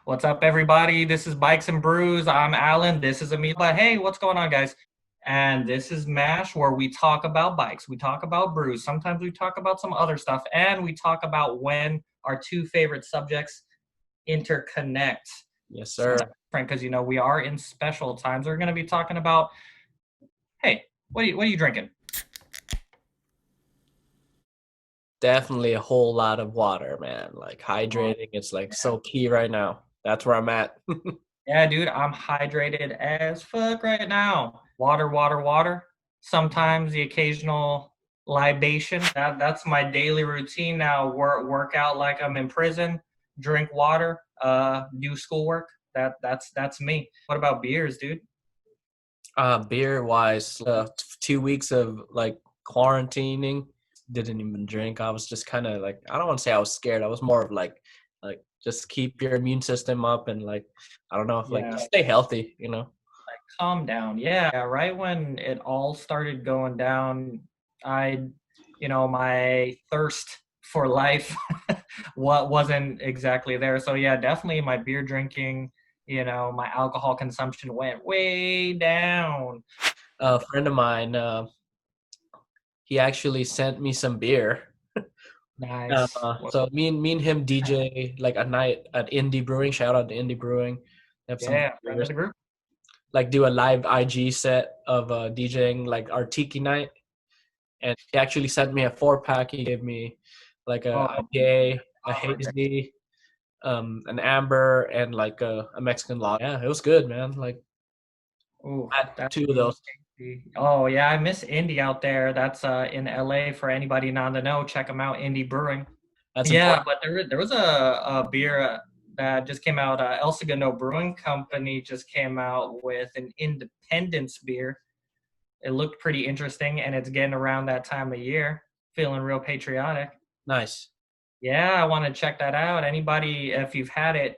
What's up, everybody? This is Bikes and Brews. I'm Alan. This is Emilio. Hey, what's going on, guys? And this is MASH, where we talk about bikes, we talk about brews. Sometimes we talk about some other stuff, and we talk about when our two favorite subjects interconnect. Yes, sir. Sometimes different because we are in special times. We're going to be talking about, hey, what are you drinking? Definitely a whole lot of water, man. Like Oh, hydrating, it's like yeah. so key right now. That's where I'm at. Yeah, dude, I'm hydrated as fuck right now. Water, water, water. Sometimes the occasional libation. That's my daily routine now. Work out like I'm in prison, drink water, do schoolwork. That's me. What about beers, dude? Beer wise, 2 weeks of like quarantining, didn't even drink. I was just kind of like, I don't want to say I was scared. I was more of like just keep your immune system up and like, I don't know if like Yeah, just stay healthy. calm down. Yeah, right when it all started going down, I, my thirst for life what wasn't exactly there. So yeah, definitely my beer drinking, my alcohol consumption went way down. A friend of mine, he actually sent me some beer. Nice. So me and him DJ like a night at Indie Brewing. Shout out to Indie Brewing. They have some Yeah, friend of beers. the group. Like do a live IG set of DJing like our tiki night. And he actually sent me a 4 pack. He gave me like a Oh, IPA, a right there. hazy, an amber, and like a Mexican lager. Yeah, it was good, man. Like Ooh, I had that's two of those. tasty. Oh yeah, I miss Indy out there. That's in LA for anybody not to know. Check them out, Indy Brewing. That's Yeah, important. but there was a beer that just came out. El Segundo Brewing Company just came out with an Independence beer. It looked pretty interesting, and it's getting around that time of year. Feeling real patriotic. Nice Yeah, I want to check that out. Anybody, if you've had it,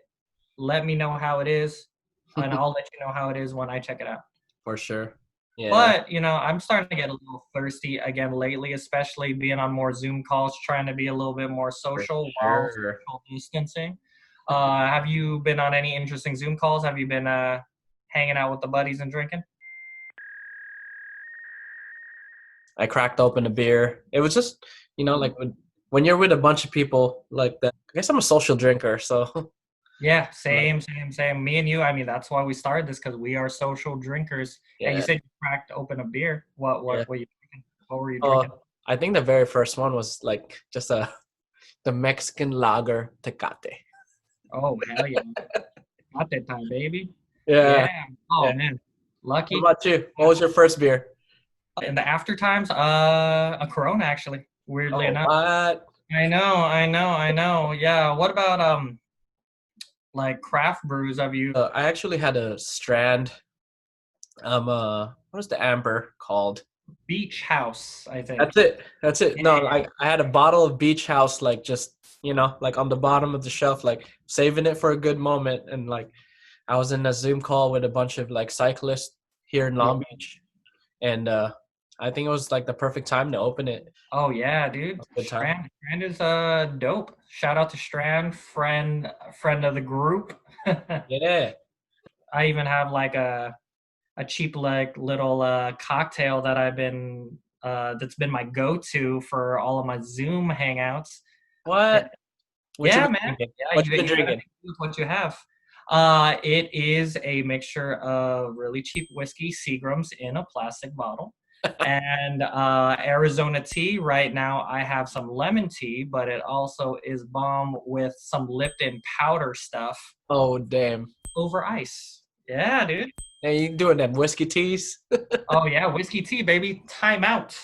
let me know how it is, and I'll let you know how it is when I check it out. for sure. Yeah, But, I'm starting to get a little thirsty again lately, especially being on more Zoom calls, trying to be a little bit more for social while sure. social distancing. Have you been on any interesting Zoom calls? Have you been hanging out with the buddies and drinking? I cracked open a beer. It was just, like when you're with a bunch of people like that. I guess I'm a social drinker, so Yeah, like, same, same, same. Me and you, I mean, that's why we started this because we are social drinkers. And you yeah, said you cracked open a beer. What, yeah. what, what you drinking? What were you drinking? Oh, I think the very first one was like just the Mexican lager Tecate. Oh, hell yeah. Got that time, baby. Yeah. Yeah, Oh, yeah. man. What Lucky. about you? What was your first beer? In the after times, a Corona actually. Weirdly Oh, enough. what? I know, I know, I know. Yeah. What about like craft brews? Have you I actually had a Strand. What is the amber called? Beach House? I think. That's it. That's it. Yeah. No, I had a bottle of Beach House, like just like on the bottom of the shelf, like saving it for a good moment. And like I was in a Zoom call with a bunch of like cyclists here in Yeah. Long Beach, and I think it was like the perfect time to open it. It Oh yeah, dude. was a good time. Strand is dope. Shout out to Strand, friend of the group. Yeah. I even have like a cheap like little cocktail that I've been that's been my go-to for all of my Zoom hangouts. Yeah, What? What you yeah, been man. drinking? Yeah, What you you been gotta drinking? make do with what you have. It is a mixture of really cheap whiskey, Seagrams in a plastic bottle, and Arizona tea. Right now, I have some lemon tea, but it also is bomb with some Lipton powder stuff Oh damn! over ice. Yeah, dude. Hey, you doing them whiskey teas? Oh yeah, whiskey tea, baby. Time out.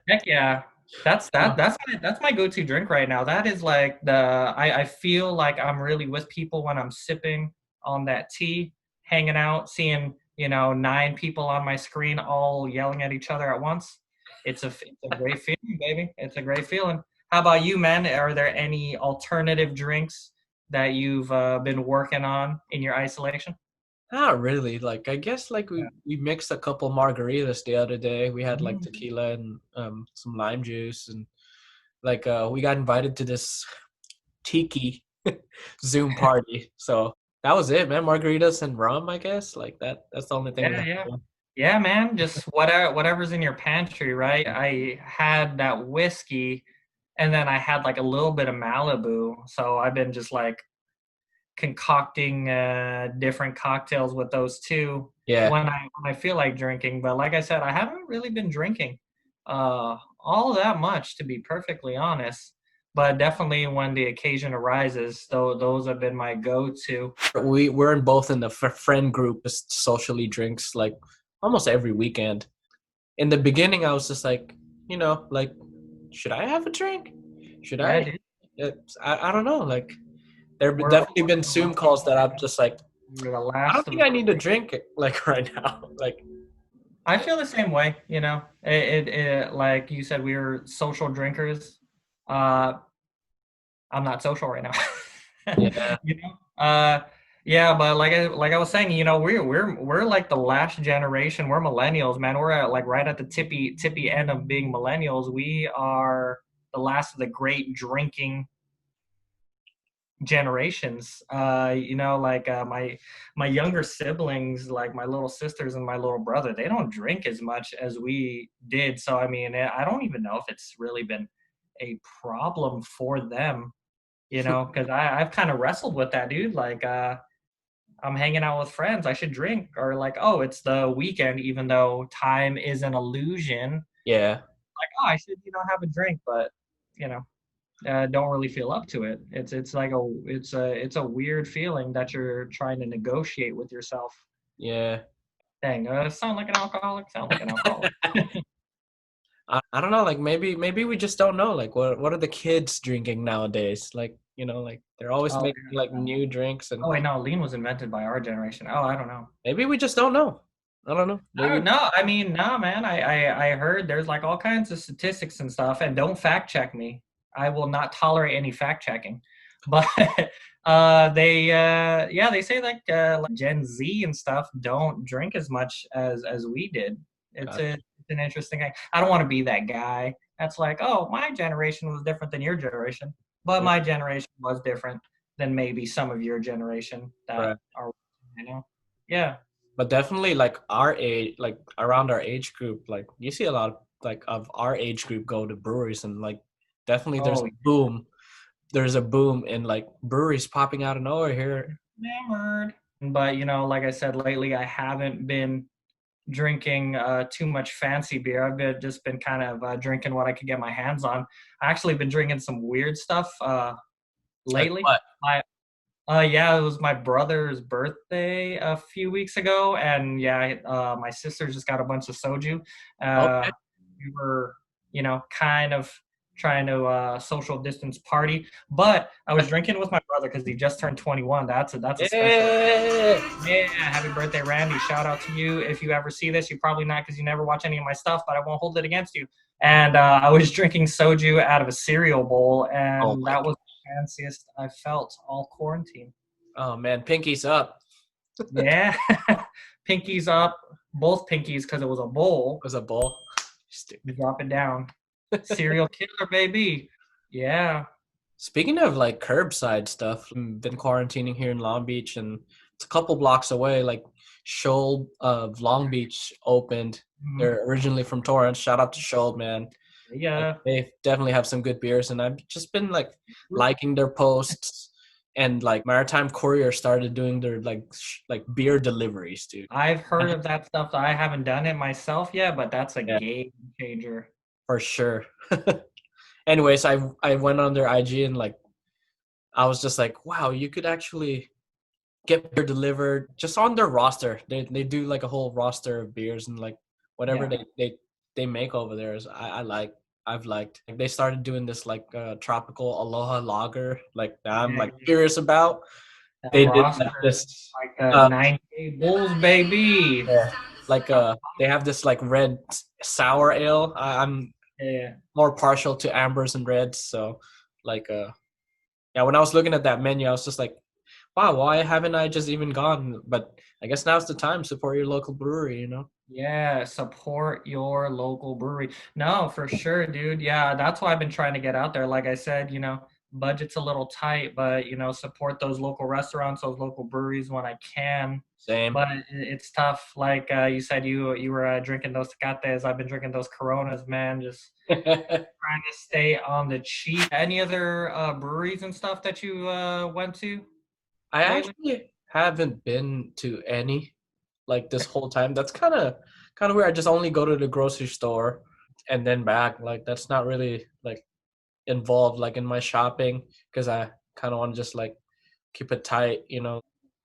Heck yeah. That's that Oh, that's my go-to drink right now. That is like I feel like I'm really with people when I'm sipping on that tea, hanging out, seeing, 9 people on my screen all yelling at each other at once. It's a great feeling, baby. It's a great feeling. How about you, man? Are there any alternative drinks that you've been working on in your isolation? not really. Like I guess like Yeah. we mixed a couple margaritas the other day. We had like Mm. tequila and some lime juice, and like we got invited to this tiki. Zoom party. So that was it, man. Margaritas and rum, I guess. Like that's the only thing we Yeah, had. yeah. Yeah, man, just whatever's in your pantry, right? I had that whiskey and then I had like a little bit of Malibu. So I've been just like concocting different cocktails with those two Yeah. when I feel like drinking. But like I said, I haven't really been drinking all that much, to be perfectly honest. But definitely when the occasion arises, though, those have been my go-to. We're in both in the friend group socially drinks like almost every weekend. In the beginning, I was just like, like, should I have a drink? Should Yeah, I? dude, I don't know. Like, there have we're definitely been Zoom calls that I'm just like, we're the I don't last of think the. I need to drink it like right now. Like, I feel the same way, you know. It like you said, we were social drinkers. Uh, I'm not social right now. yeah, You know? Yeah, but like I was saying, you know, we're like the last generation. We're millennials, man. We're at like right at the tippy end of being millennials. We are the last of the great drinking generations. You know, like my younger siblings, like my little sisters and my little brother, they don't drink as much as we did. So I mean, I don't even know if it's really been a problem for them, you know, because I've kind of wrestled with that, dude. Like, I'm hanging out with friends, I should drink, or like, oh, it's the weekend, even though time is an illusion. yeah, Like, oh, I should, have a drink, but you know, don't really feel up to it. It's like it's a weird feeling that you're trying to negotiate with yourself. yeah. Dang, sound like an alcoholic. Sound like an alcoholic. I don't know. Like maybe we just don't know. Like what are the kids drinking nowadays? Like like they're always Oh, making like new drinks, and oh wait, no, lean was invented by our generation. Oh, I don't know. maybe we just don't know. I don't know. I Maybe don't know. I mean, no, man. I heard there's like all kinds of statistics and stuff, and don't fact check me. I will not tolerate any fact checking. But they say like Gen Z and stuff don't drink as much as we did. It's God, a it's an interesting thing. I don't want to be that guy that's like, oh, my generation was different than your generation, but yeah, my generation was different than maybe some of your generation that right. are, you know, yeah. But definitely like our age, like around our age group, like you see a lot of like of our age group go to breweries, and like definitely there's Oh, a boom. There's a boom in like breweries popping out of nowhere here. enamored. But like I said, lately I haven't been drinking too much fancy beer. I've just been kind of drinking what I could get my hands on. I actually been drinking some weird stuff Like lately. what? I Yeah, it was my brother's birthday a few weeks ago, and yeah, my sister just got a bunch of soju. Uh, Okay. we were, kind of trying to social distance party, but I was drinking with my brother because he just turned 21. That's a special. Yeah. Yeah, happy birthday, Randy! Shout out to you. If you ever see this, you probably not because you never watch any of my stuff, but I won't hold it against you. And I was drinking soju out of a cereal bowl, Oh and my that God. was the fanciest I felt all quarantine. Oh man, pinkies up. Yeah. Pinkies up, both pinkies because it was a bowl. Was a bowl. You Stupid. drop it down. Serial killer, baby. Yeah. Speaking of like curbside stuff, I've been quarantining here in Long Beach, and it's a couple blocks away. Like Shoal of Long Beach opened. Mhm. They're originally from Torrance. Shout out to Shoal, man. Like Yeah. they definitely have some good beers, and I've just been like liking their posts. And like Maritime Courier started doing their like beer deliveries, dude. I've heard of that stuff. I haven't done it myself yet, but that's a Yeah, game changer. for sure. Anyways, I went on their IG, and like I was just like, wow, you could actually get beer delivered just on their roster. They do like a whole roster of beers, and like whatever Yeah. they make over there is I like. I've liked. Like, they started doing this like tropical Aloha lager, like that I'm Yeah. like curious about. That They did roster, like this like uh 9K Bulls, baby. yeah, like they have this like red sour ale. I'm Yeah. more partial to ambers and reds, so like yeah, when I was looking at that menu, I was just like, wow, why haven't I just even gone? But I guess now's the time. Support your local brewery. Yeah, support your local brewery. No, for sure, dude. Yeah, that's why I've been trying to get out there. Like I said, budget's a little tight, but support those local restaurants, those local breweries when I can. Same. But it's tough. Like you said, you were drinking those Tecates. I've been drinking those Coronas, man. Just trying to stay on the cheap. Any other breweries and stuff that you went to I lately? actually haven't been to any like this whole time. That's kind of weird. I just only go to the grocery store and then back. Like that's not really like involved like in my shopping because I kind of want to just like keep it tight, you know.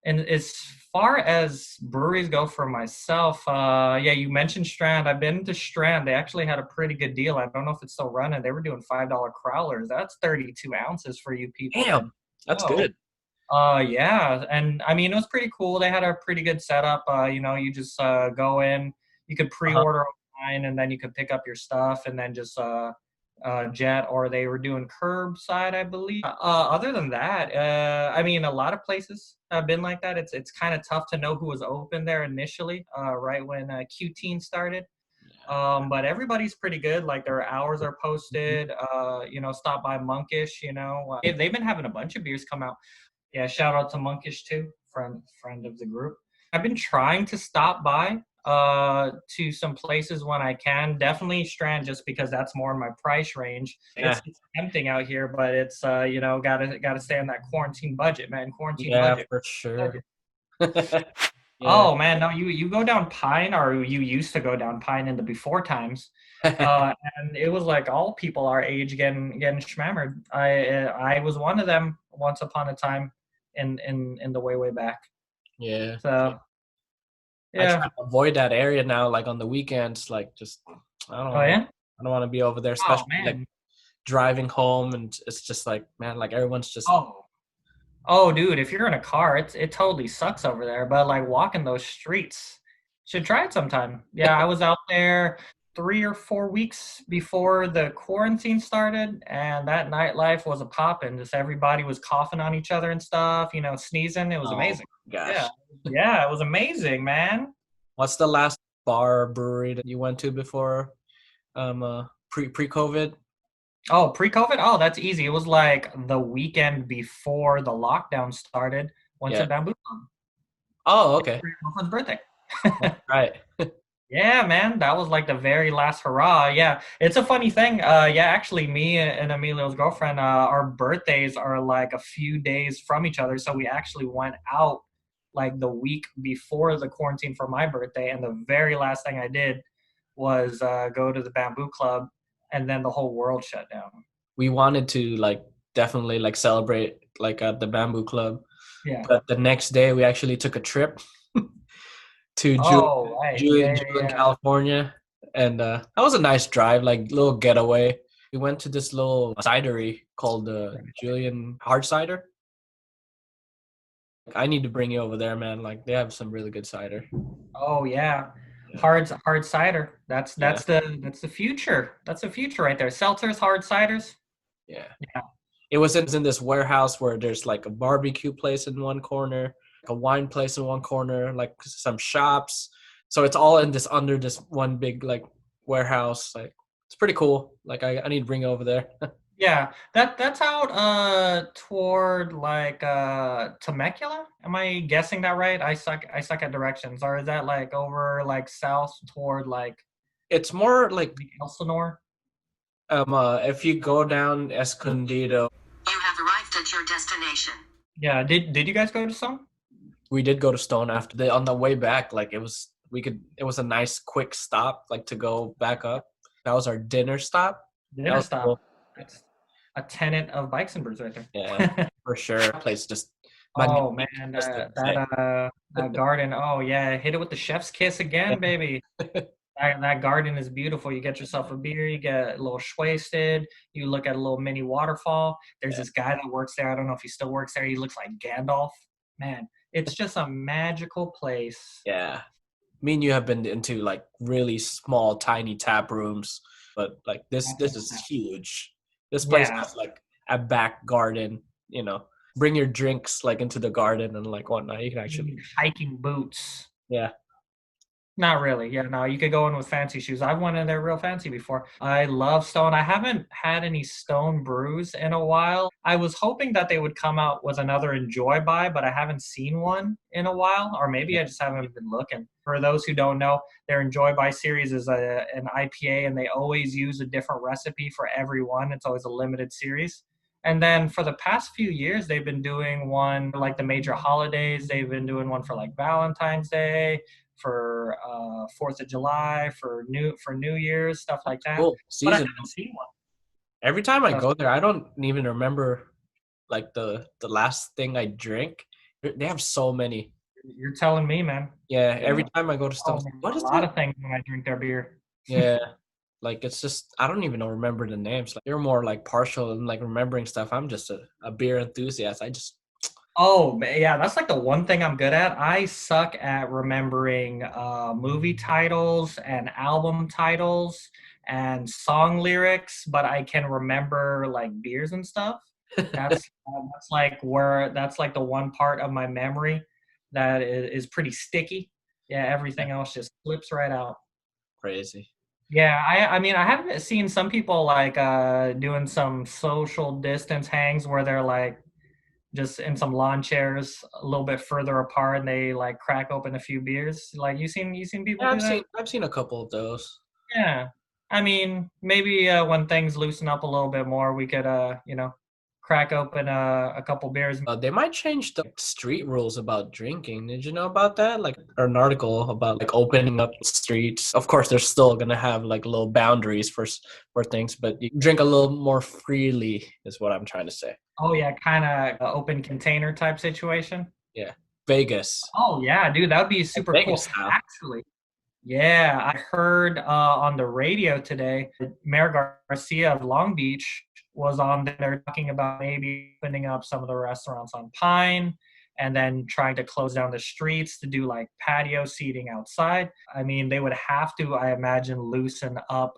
And as far as breweries go for myself, yeah, you mentioned Strand. I've been to Strand. They actually had a pretty good deal. I don't know if it's still running. They were doing $5 crowlers. That's 32 ounces for you people that Damn, that's know. good. Yeah, and I mean it was pretty cool. They had a pretty good setup. You just go in. You could Uh-huh. pre-order online, and then you could pick up your stuff, and then just jet, or they were doing curbside, I believe. Other than that, I mean, a lot of places have been like that. It's kind of tough to know who was open there initially, right when Q-Teen started. But everybody's pretty good. Like their hours are Mhm. posted. Stop by Monkish. They've been having a bunch of beers come out. Yeah, shout out to Monkish too, friend of the group. I've been trying to stop by to some places when I can. Definitely Strand, just because that's more in my price range. Yeah, It's tempting out here, but it's gotta stay on that quarantine budget, man. Quarantine yeah, budget. for sure. Yeah. Oh man, no, you go down Pine, or you used to go down Pine in the before times, and it was like all people our age getting schmammered. I was one of them once upon a time in the way back. Yeah. So I try yeah. to avoid that area now, like on the weekends, like just Oh yeah. I don't want to be over there, Oh especially like man. driving home and it's just like man, like everyone's just Oh oh dude, if you're in a car, it totally sucks over there. But like walking those streets, should try it sometime. Yeah, I was out there 3 or 4 weeks before the quarantine started, and that nightlife was a poppin'. Just everybody was coughing on each other and stuff, sneezing. It was oh amazing. my Yeah, gosh. yeah, it was amazing, man. What's the last bar or brewery that you went to before pre-COVID? Oh, pre-COVID? Oh, that's easy. It was like the weekend before the lockdown started. Went Yeah. to Bamboo Club Oh, okay. for my girlfriend's birthday. That's right. Yeah, man, that was like the very last hurrah. Yeah, it's a funny thing. Yeah, actually, me and Emilio's girlfriend, our birthdays are like a few days from each other. So we actually went out like the week before the quarantine for my birthday, and the very last thing I did was go to the Bamboo Club, and then the whole world shut down. We wanted to like definitely like celebrate like at the Bamboo Club, Yeah. but the next day we actually took a trip to Oh, right. Yeah, yeah, Julian, yeah. California, and that was a nice drive, like little getaway. We went to this little cidery called Julian Hard Cider. I need to bring you over there, man. Like they have some really good cider. Oh, yeah. Yeah, Hard cider. That's yeah, that's the that's the future. That's the future right there. Seltzers, hard ciders. yeah. Yeah. It was in this warehouse where there's like a barbecue place in one corner, like a wine place in one corner, like some shops. So it's all in this under this one big like warehouse. Like it's pretty cool. Like I need to bring you over there. Yeah, that's out toward like Temecula. Am I guessing that right? I suck at directions. Or is that like over like south toward It's more like Elsinore? if you go down Escondido, You have arrived at your destination. Yeah, did you guys go to some? we did go to Stone after the on the way back. Like it was a nice quick stop like to go back up. That was our dinner stop. That Dinner was stop. cool. That's a tenant of Bikes and Brews right Yeah, there. for sure. Place just Oh magnifique. man, Just to that say. that garden. Oh yeah, hit it with the chef's kiss again, baby. That garden is beautiful. You get yourself a beer, you get a little wasted, you look at a little mini waterfall. There's Yeah, this guy that works there. I don't know if he still works there. He looks like Gandalf. Man, it's just a magical place. yeah. Me and you have been into like really small, tiny tap rooms, but like this is huge. This place Yeah, has like a back garden. You know, bring your drinks like into the garden and like whatnot. You can you actually, need hiking boots. yeah, Not really. Yeah, no, you could go in with fancy shoes. I've went in there real fancy before. I love Stone. I haven't had any Stone brews in a while. I was hoping that they would come out with another Enjoy By, but I haven't seen one in a while, or maybe I just haven't been looking. For those who don't know, their Enjoy By series is an IPA, and they always use a different recipe for every one. It's always a limited series. And then for the past few years, they've been doing one for like the major holidays. They've been doing one for like Valentine's Day, for 4th of July, for New Year's, stuff like that. Cool. But I Season. haven't seen one. Every time I So go there, I don't even remember like the last thing I drink. They have so many. you're telling me, man. Yeah, every Yeah. time I go to Oh, stuff, man, what a is lot that? of things when I drink their beer. Yeah, like it's just I don't even know remember the names. Like you're more like partial and like remembering stuff. I'm just a beer enthusiast. I just Oh, yeah, that's like the one thing I'm good at. I suck at remembering movie titles and album titles and song lyrics, but I can remember like beers and stuff. That's like the one part of my memory that is pretty sticky. Yeah, yeah, everything else just slips right out. crazy. Yeah, I mean I have seen some people like doing some social distance hangs where they're like just in some lawn chairs a little bit further apart and they like crack open a few beers. Like you seen people Yeah, do that? I've seen a couple of those. Yeah. I mean, maybe when things loosen up a little bit more, we could crack open a couple beers. They might change the street rules about drinking. Did you know about that? Like, or an article about like opening up the streets. Of course, they're still gonna have like little boundaries for things, but you can drink a little more freely, is what I'm trying to say. Oh yeah, kind of open container type situation. Yeah, Vegas, Oh yeah, dude, that would be like super Vegas cool. style. Actually, yeah, I heard on the radio today that Mayor Garcia of Long Beach was on there talking about maybe opening up some of the restaurants on Pine and then trying to close down the streets to do like patio seating outside. I mean, they would have to, I imagine, loosen up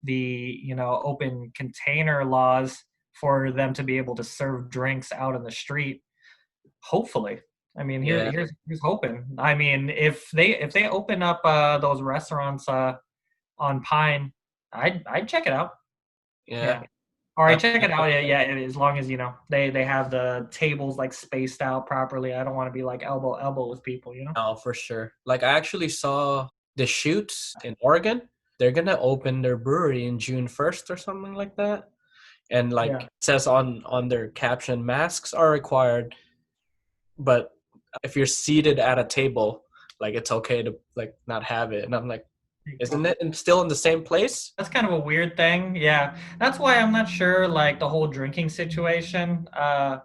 the, open container laws for them to be able to serve drinks out in the street. Hopefully. I mean, Yeah, here's hoping. I mean, if they open up those restaurants on Pine, I'd check it out. yeah. Yeah. Or I I've check seen it a out. Yeah, couple. yeah. As long as they have the tables like spaced out properly. I don't want to be like elbow with people. No, for sure. Like I actually saw the Shoots in Oregon. They're gonna open their brewery in June 1st or something like that. And like Yeah. it says on their caption, masks are required, but if you're seated at a table, like it's okay to like not have it. And I'm like, isn't it still in the same place? That's kind of a weird thing. Yeah. That's why I'm not sure like the whole drinking situation. I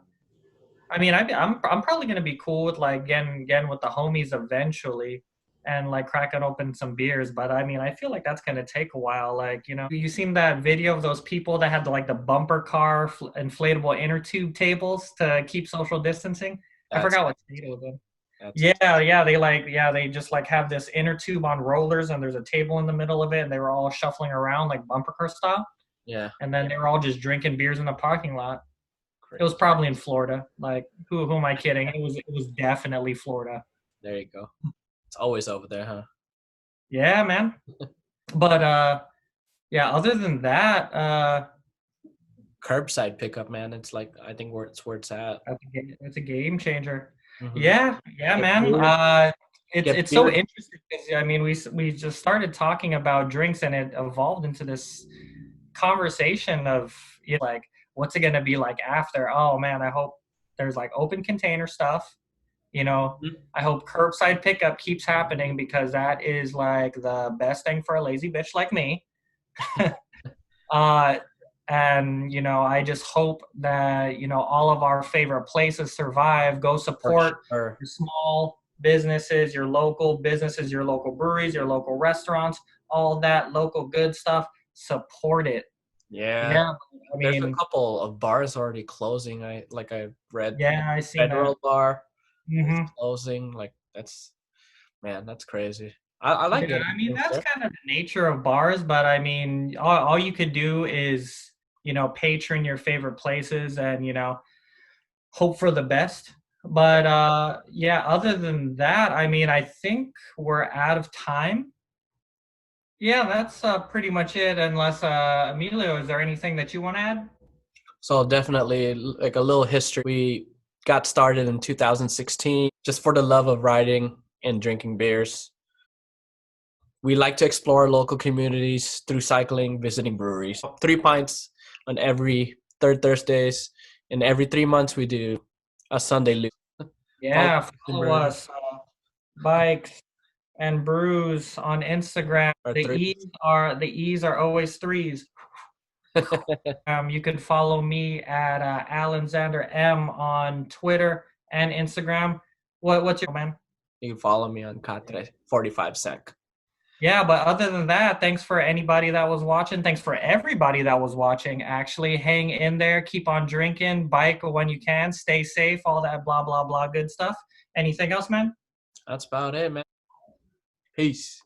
mean, I'm probably gonna be cool with like getting with the homies eventually, and like cracking open some beers. But I mean, I feel like that's gonna take a while. Like you seen that video of those people that had like the bumper car inflatable inner tube tables to keep social distancing. I That's forgot what state it was in. that's Yeah, they just like have this inner tube on rollers, and there's a table in the middle of it, and they were all shuffling around like bumper car style, yeah, and then they were all just drinking beers in the parking lot. It was crazy. probably in Florida. Like, who am I kidding? It was definitely Florida. There you go. It's always over there, huh? Yeah, man. But yeah. Other than that, Curbside pickup, man. It's like I think where it's at. that's a game changer. Hmm. Yeah, Get man. beer, get It's so beer. interesting because I mean we just started talking about drinks and it evolved into this conversation of like what's it gonna be like after? Oh man, I hope there's like open container stuff. You know, Mhm. I hope curbside pickup keeps happening because that is like the best thing for a lazy bitch like me. uh, and I just hope that all of our favorite places survive. Go For support sure. your small businesses, your local businesses, your local breweries, your local restaurants, all that local good stuff. Support it. Yeah. Yeah, I There's a mean, couple of bars already closing. I read like yeah, I seen that. Federal Bar is Hmm. closing. Like that's man, that's crazy. I like Yeah, getting I mean drinks that's there. kind of the nature of bars, but I mean, all you could do is patron your favorite places and hope for the best. But yeah, other than that, I mean, I think we're out of time. Yeah, that's pretty much it. Unless Emilio, is there anything that you want to add? So definitely like a little history. We got started in 2016 just for the love of riding and drinking beers. We like to explore local communities through cycling, visiting breweries. 3 pints on every third Thursdays, and every 3 months we do a Sunday loop. Follow Yeah, the follow brew us, Bikes and Brews on Instagram. or The three. E's are always threes. You can follow me at alanzander M on Twitter and Instagram. What's your man? You can follow me on Catre 45 sec. Yeah, but other than that, thanks for anybody that was watching. Thanks for everybody that was watching. Actually, hang in there, keep on drinking, bike when you can, stay safe, all that blah blah blah good stuff. Anything else, man? That's about it, man. Peace.